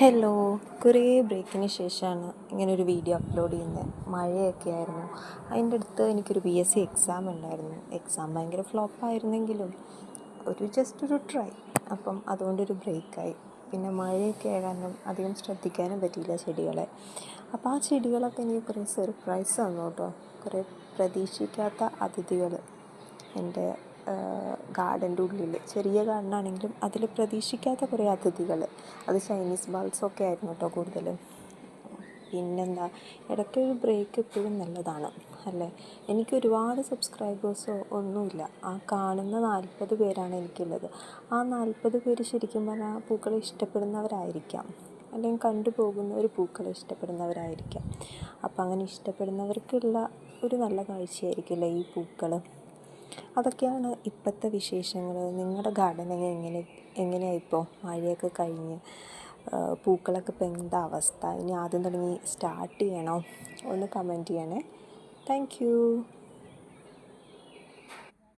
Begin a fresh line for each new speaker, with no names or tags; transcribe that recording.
Hello, കുറേ ബ്രേക്കിന് ശേഷമാണ് ഇങ്ങനൊരു വീഡിയോ അപ്ലോഡ് ചെയ്യുന്നത്. മഴയൊക്കെ ആയിരുന്നു. അതിൻ്റെ അടുത്ത് എനിക്കൊരു PSC എക്സാം ഉണ്ടായിരുന്നു. എക്സാം ഭയങ്കര ഫ്ലോപ്പായിരുന്നെങ്കിലും ജസ്റ്റ് ഒരു ട്രൈ. അപ്പം അതുകൊണ്ടൊരു ബ്രേക്കായി. പിന്നെ മഴയൊക്കെ ആയ കാരണം അധികം ശ്രദ്ധിക്കാനും പറ്റിയില്ല ചെടികളെ. അപ്പോൾ ആ ചെടികളൊക്കെ എനിക്ക് കുറേ സർപ്രൈസ് തന്നു കേട്ടോ. കുറേ പ്രതീക്ഷിക്കാത്ത അതിഥികൾ എൻ്റെ ഗാർഡൻ്റെ ഉള്ളിൽ. ചെറിയ ഗാർഡനാണെങ്കിലും അതിൽ പ്രതീക്ഷിക്കാത്ത കുറേ അതിഥികൾ. അത് ചൈനീസ് ബൾബ്സൊക്കെ ആയിരുന്നു കേട്ടോ കൂടുതലും. പിന്നെന്താ, ഇടയ്ക്കൊരു ബ്രേക്ക് എപ്പോഴും നല്ലതാണ് അല്ലേ. എനിക്ക് ഒരുപാട് സബ്സ്ക്രൈബേഴ്സോ ഒന്നുമില്ല. ആ കാണുന്ന 40 പേരാണ് എനിക്കുള്ളത്. ആ 40 പേര് ശരിക്കും പറഞ്ഞാൽ പൂക്കളെ ഇഷ്ടപ്പെടുന്നവരായിരിക്കാം, അല്ലെങ്കിൽ കണ്ടുപോകുന്ന ഒരു പൂക്കളെ ഇഷ്ടപ്പെടുന്നവരായിരിക്കാം. അപ്പം അങ്ങനെ ഇഷ്ടപ്പെടുന്നവർക്കുള്ള ഒരു നല്ല കാഴ്ചയായിരിക്കില്ലേ ഈ പൂക്കൾ. അതൊക്കെയാണ് ഇപ്പോഴത്തെ വിശേഷങ്ങൾ. നിങ്ങളുടെ ഗാർഡനിങ് എങ്ങനെയാണ് ഇപ്പോൾ? മഴയൊക്കെ കഴിഞ്ഞ് പൂക്കളൊക്കെ ഇപ്പം എന്താ അവസ്ഥ? ഇനി ആദ്യം തുടങ്ങി സ്റ്റാർട്ട് ചെയ്യണോ? ഒന്ന് കമൻറ്റ് ചെയ്യണേ. Thank you.